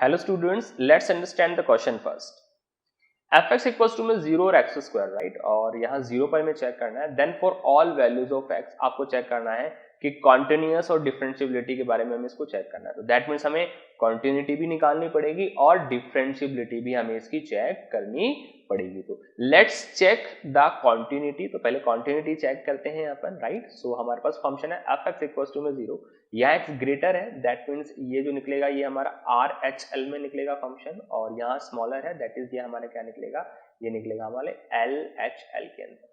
Hello students, let's understand the question first. fx equals to में 0 और x square right, और यहाँ 0 पर हमें चेक करना है. Then for all values of x आपको चेक करना है कि कॉन्टिन्यूअस और डिफरेंशिएबिलिटी के बारे में हमें इसको चेक करना है. तो दैट मीन्स हमें कॉन्टिन्यूटी भी निकालनी पड़ेगी और डिफरेंशिएबिलिटी भी हमें इसकी चेक करनी पड़ेगी. तो लेट्स चेक द कॉन्टिन्यूटी. तो पहले कॉन्टिन्यूटी चेक करते हैं अपन राइट. सो हमारे पास फंक्शन है fx इक्वल्स टू में 0, यहाँ x ग्रेटर है, दैट मीन्स ये जो निकलेगा ये हमारा RHL में निकलेगा फंक्शन, और यहाँ स्मॉलर है दैट इज ये हमारा क्या निकलेगा, ये निकलेगा हमारे LHL के अंदर.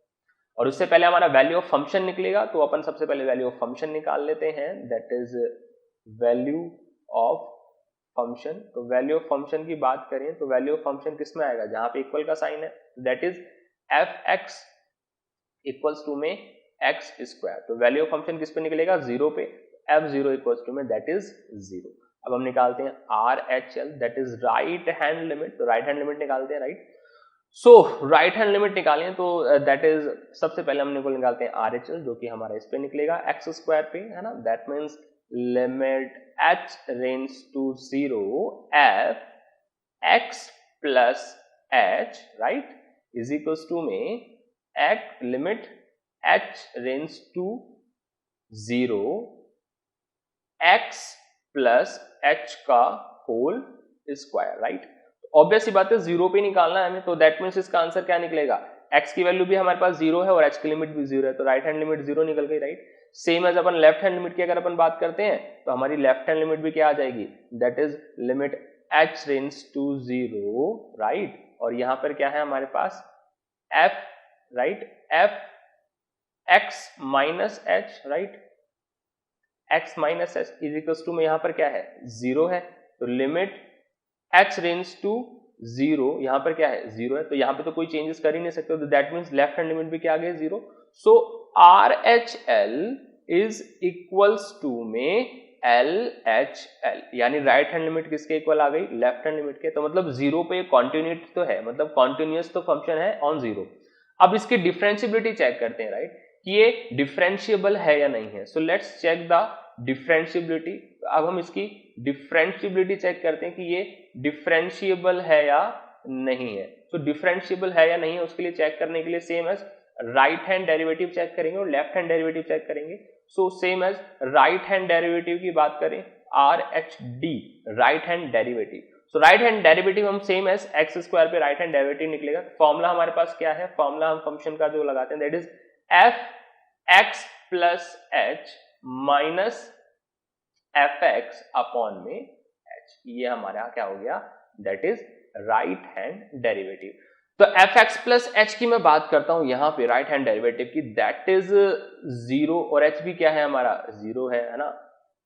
और उससे पहले हमारा वैल्यू ऑफ फंक्शन निकलेगा, तो अपन सबसे पहले वैल्यू ऑफ फंक्शन निकाल लेते हैं, that is value of function. तो वैल्यू ऑफ फंक्शन की बात करें तो वैल्यू ऑफ फंक्शन किस में आएगा, जहां पे इक्वल का साइन है, that is fx equals to में x स्क्वायर. तो वैल्यू ऑफ फंक्शन किस पे निकलेगा, 0 पे. f0 इक्वल्स टू में दैट इज 0. अब हम निकालते हैं RHL, that is right hand limit. तो राइट हैंड लिमिट निकालते हैं right. So right hand limit निकालें तो दैट इज सबसे पहले हम निकालते हैं RHL, जो कि हमारा इस पे निकलेगा x स्क्वायर पे, है ना. That means limit h range to 0 f x plus h right is equals to में limit h range to 0 x plus h का होल स्क्वायर राइट. ऑब्वियस सी बात है 0 पे निकालना है हमें, तो दैट मीन्स इसका आंसर क्या निकलेगा, x की वैल्यू भी हमारे पास 0 है और h की लिमिट भी 0 है, तो राइट हैंड लिमिट 0 निकल गई राइट. सेम एज अपन लेफ्ट हैंड लिमिट की अगर अपन बात करते हैं तो हमारी लेफ्ट हैंड लिमिट भी क्या आ जाएगी, that is limit h range to 0 right. और यहां पर क्या है हमारे पास f right, f x minus h right, x minus h is equals to में यहां पर क्या है 0 है. तो लिमिट h रेंज टू 0 यहां पर क्या है 0 है, तो यहां पे तो कोई चेंजेस कर ही नहीं सकते, तो that means left hand limit भी क्या आ गई 0. सो RHL इज इक्वल्स टू में LHL, यानी राइट हैंड लिमिट किसके इक्वल आ गई, लेफ्ट हैंड लिमिट के. तो मतलब 0 पे कॉन्टिन्यूटी तो है, मतलब कॉन्टिन्यूअस तो फंक्शन है ऑन 0. अब इसकी डिफरेंशिएबिलिटी चेक करते हैं राइट, कि ये डिफरेंशिएबल है या नहीं है. So let's check the differentiability. अब हम इसकी डिफरेंशिएबिलिटी चेक करते हैं कि ये डिफरेंशिएबल है या नहीं है. तो डिफरेंशिएबल है या नहीं है उसके लिए चेक करने के लिए same as right hand derivative check करेंगे और लेफ्ट हैंड डेरिवेटिव चेक करेंगे. So same as right hand derivative की बात करें RHD right hand derivative. So right hand derivative हम सेम एज एक्स स्क्वायर पे राइट हैंड डेरिवेटिव निकलेगा. Formula हमारे पास क्या है, फॉर्मूला हम फंक्शन का जो लगाते हैं that is fx plus h minus fx upon में h. ये हमारा क्या हो गया, that is right hand derivative. तो fx प्लस h की मैं बात करता हूं यहां पे राइट हैंड डेरिवेटिव की, दैट इज 0 और h भी क्या है हमारा 0 है ना,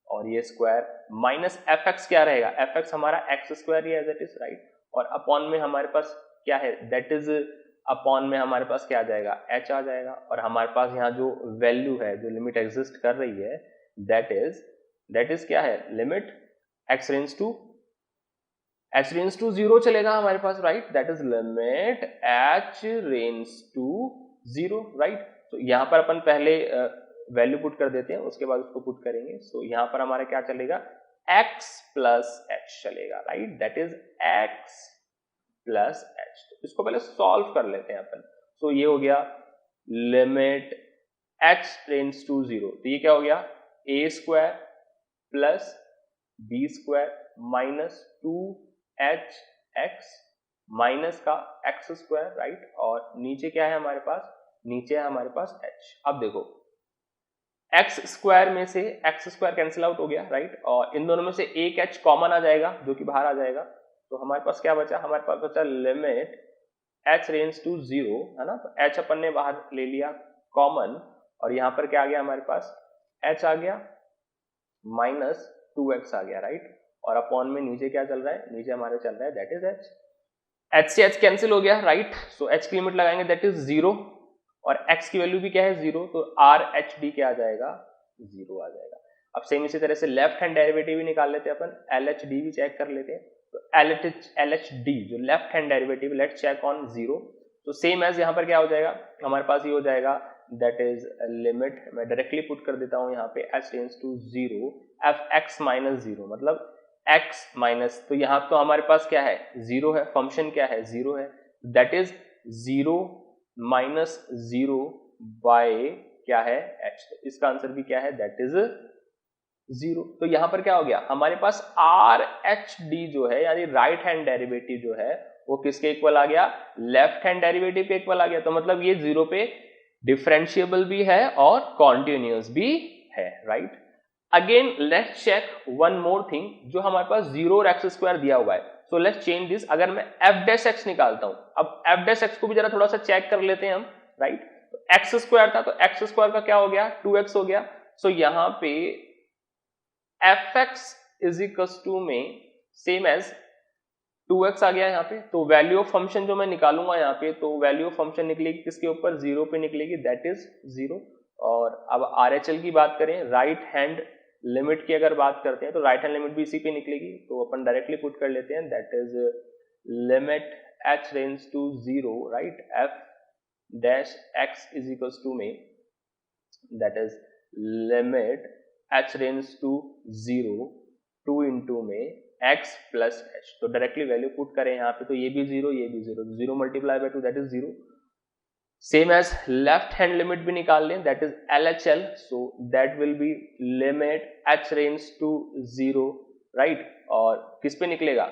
और ये स्क्वायर माइनस fx क्या रहेगा, fx हमारा x स्क्वायर ही एज इट इज राइट, और अपॉन में हमारे पास क्या है, दैट इज अपॉन में हमारे पास क्या आ जाएगा h आ जाएगा. और हमारे पास यहाँ जो वैल्यू है, जो लिमिट एग्जिस्ट कर रही है, दैट इज क्या है, लिमिट x रेंज टू 0 चलेगा हमारे पास right, that is limit h range to 0 right. तो यहाँ पर अपन पहले वैल्यू पुट कर देते हैं, उसके बाद उसको पुट करेंगे. सो यहाँ पर हमारा क्या चलेगा, x प्लस h चलेगा right, that is x plus h. तो इसको पहले सॉल्व कर लेते हैं अपन. सो ये हो गया लिमिट h टेंड्स टू 0, तो ये क्या हो गया a square plus b square minus 2hx minus का x स्क्वायर राइट, और नीचे क्या है हमारे पास, नीचे है हमारे पास h. अब देखो x स्क्वायर में से x स्क्वायर कैंसिल आउट हो गया राइट, और इन दोनों में से एक h कॉमन आ जाएगा जो कि बाहर आ जाएगा. तो हमारे पास क्या बचा, हमारे पास बचा लिमिट h रेंज टू 0 है ना. तो h अपन ने बाहर ले लिया कॉमन, और यहां पर क्या आ गया हमारे पास h आ गया माइनस 2x आ गया राइट, और अपॉन में नीचे क्या चल रहा है, नीचे हमारे चल रहा है दैट इज h से h कैंसिल हो गया राइट. सो h की लिमिट लगाएंगे दैट इज 0, और x की वैल्यू भी क्या है 0, तो RHD क्या आ जाएगा 0 आ जाएगा. अब सेम इसी तरह से लेफ्ट हैंड डेरिवेटिव भी निकाल लेते हैं अपन, LHD भी चेक कर लेते हैं. तो LHD जो left hand derivative, let's check on 0. तो सेम एज यहाँ पर क्या हो जाएगा हमारे पास, ये हो जाएगा दैट इज लिमिट, मैं डायरेक्टली पुट कर देता हूं यहाँ पे h tends to 0 fx minus 0, मतलब x माइनस, तो यहाँ तो हमारे पास क्या है, 0 है, फंक्शन क्या है, 0 है, दैट इज 0 माइनस 0 बाय क्या है, h। तो इसका आंसर भी क्या है, दैट इज 0। तो यहां पर क्या हो गया, हमारे पास आर एच डी जो है यानी राइट हैंड डेरिवेटिव जो है वो किसके इक्वल आ गया, लेफ्ट हैंड डेरिवेटिव के इक्वल आ गया। तो मतलब ये 0 पे डिफरेंशिएबल भी है और कॉन्टिन्यूअस भी है, right. Again let's check one more thing, जो हमारे पास 0 और एक्स स्क्वायर दिया हुआ है, सो लेट्स चेंज दिस। अगर मैं एफ डैश एक्स निकालता हूं, अब एफ डैश एक्स को भी जरा थोड़ा सा चेक कर लेते हैं हम, राइट। तो एक्स स्क्वायर था, तो एक्स स्क्वायर का क्या हो गया, 2x हो गया। सो यहां पे F X is equal to में सेम एज 2x आ गया यहाँ पे। तो वैल्यू ऑफ फंक्शन जो मैं निकालूंगा यहाँ पे, तो वैल्यू ऑफ फंक्शन निकलेगी किसके ऊपर, 0 पे निकलेगी, दैट इज 0। और अब RHL की बात करें, राइट हैंड लिमिट की अगर बात करते हैं, तो राइट हैंड लिमिट भी इसी पे निकलेगी। तो अपन डायरेक्टली पुट कर लेते हैं, that is limit h range to 0, right, f dash x is equal to में that is limit h range to 0 2 into में x प्लस h। तो डायरेक्टली वैल्यू पुट करें यहाँ पे, तो ये भी 0, ये भी 0, 0 multiply by 2 that is 0। Same as left hand limit भी निकाल लें, that is LHL, so that will be limit h range to 0, right, और किस पे निकलेगा,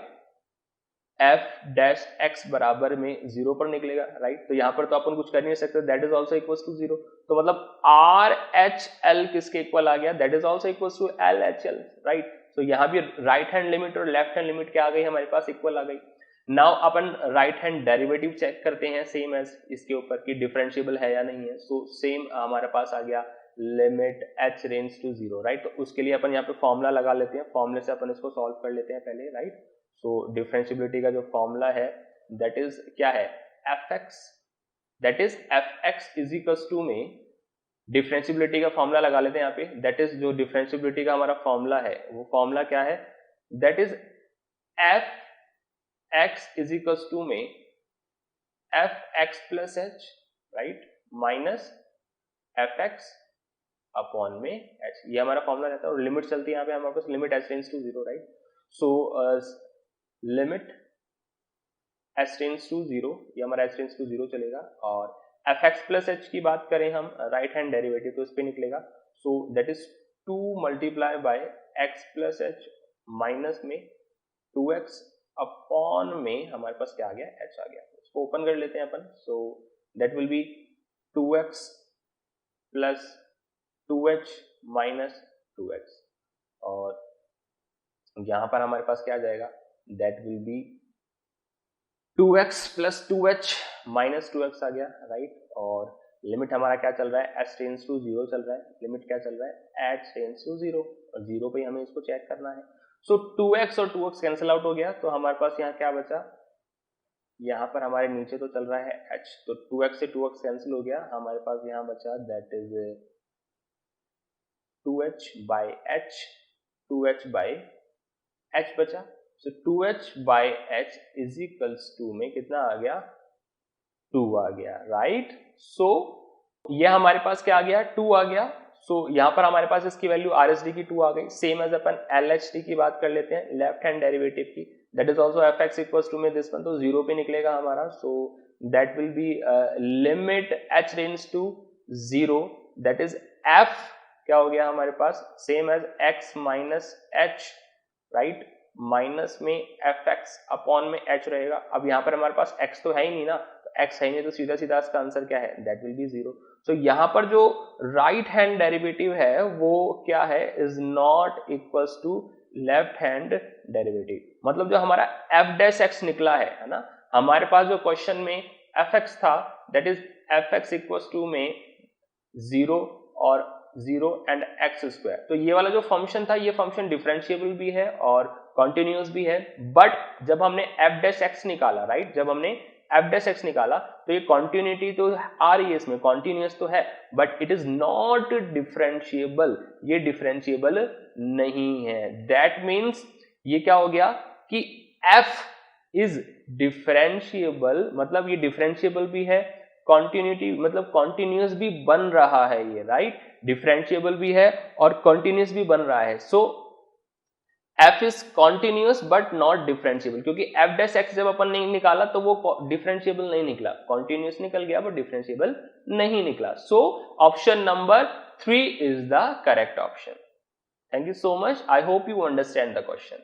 f डैश x बराबर में 0 पर निकलेगा, राइट। तो यहां पर तो अपन कुछ कर नहीं सकते, that is also equal to 0। तो मतलब RHL किसके इक्वल आ गया, that is also equal to LHL, right. तो यहां भी राइट हैंड लिमिट और लेफ्ट हैंड लिमिट क्या आ गई, हमारे पास इक्वल आ गई। नाउ अपन राइट हैंड डेरिवेटिव चेक करते हैं, सेम एज इसके ऊपर कि डिफरेंशिएबल है या नहीं है। सो सेम हमारे पास आ गया limit h range to 0, right. तो उसके लिए अपन यहाँ पे फॉर्मूला लगा लेते हैं, फॉर्मूले से अपन इसको सॉल्व कर लेते हैं पहले, राइट। सो डिफरेंशिएबिलिटी का जो फॉर्मूला है दैट इज क्या है, fx, that is fx is equal to में डिफरेंशिएबिलिटी का फॉर्मूला लगा लेते हैं यहाँ पे, दैट इज जो डिफरेंशिएबिलिटी का हमारा फॉर्मूला है वो फॉर्मूला क्या है, that is fx is equal to में fx plus h, right, minus fx upon में h, ये हमारा फॉर्मूला रहता है। और लिमिट चलती है यहाँ पे हमारे पास, limit h tends to 0, right. So limit h tends to 0, ये हमारा h टेंड्स टू 0 चलेगा। और fx प्लस h की बात करें हम, राइट हैंड डेरिवेटिव, तो इस पे निकलेगा, so that is 2 multiply by x plus h minus में 2x अपॉन में हमारे पास क्या आ गया, h आ गया। इसको ओपन कर लेते हैं अपन, so that will be 2x plus 2h minus 2x, और यहां पर हमारे पास क्या आ जाएगा, that will be 2x plus 2h minus 2x आ गया, राइट। और लिमिट हमारा क्या चल रहा है, h टेंड्स टू 0 चल रहा है, लिमिट क्या चल रहा है, h टेंड्स टू 0, और 0 पे हमें इसको चेक करना है। सो 2x और 2x कैंसिल आउट हो गया, तो हमारे पास यहाँ क्या बचा, यहाँ पर हमारे नीचे तो चल रहा है h, तो 2x से 2x कैंसिल हो गया, हमारे पास यहाँ बचा that is 2h by h, 2h by h बचा। So 2h by h is equals to में कितना आ गया, 2 आ गया, राइट। सो ये हमारे पास क्या आ गया, 2 आ गया। सो यहाँ पर हमारे पास इसकी वैल्यू RHD की 2 आ गई। सेम एज अपन LHD की बात कर लेते हैं, लेफ्ट हैंड डेरिवेटिव की, that is also fx equals to में दिस वन, तो 0 पे निकलेगा हमारा। So that will be limit h range to 0, that is f क्या हो गया हमारे पास, same as x minus h, right, minus में fx अपॉन में h रहेगा। अब यहाँ पर हमारे पास x तो है ही नहीं ना, तो x है ही नहीं, तो सीधा सीधा इसका आंसर क्या है, दैट विल बी 0। सो यहाँ पर जो राइट हैंड डेरिवेटिव है वो क्या है, is not equals to left hand derivative. मतलब जो हमारा f डैश x निकला है ना, हमारे पास जो क्वेश्चन में fx था that is fx equals to में 0 और 0 एंड x स्क्वायर। तो ये वाला जो फंक्शन था, ये फंक्शन डिफरेंशिएबल भी है और कॉन्टिन्यूअस भी है, बट जब हमने f डैश x निकाला, राइट, जब हमने f डैश x निकाला तो ये कॉन्टिन्यूटी तो आ रही है इसमें, कॉन्टिन्यूअस तो है, but it is not differentiable, ये डिफरेंशिएबल नहीं है। दैट मीन्स ये क्या हो गया कि f इज डिफरेंशिएबल, मतलब ये डिफरेंशिएबल भी है, कॉन्टिन्यूटी मतलब कॉन्टिन्यूअस भी बन रहा है ये, राइट, डिफरेंशिएबल भी है और कॉन्टिन्यूअस भी बन रहा है। सो f is continuous but not differentiable, क्योंकि f डैश x जब अपन ने निकाला तो वो डिफरेंशिएबल नहीं निकला, कॉन्टिन्यूस निकल गया बट डिफरेंशिएबल नहीं निकला. So option number 3 is the correct option. Thank you so much. I hope you understand the question.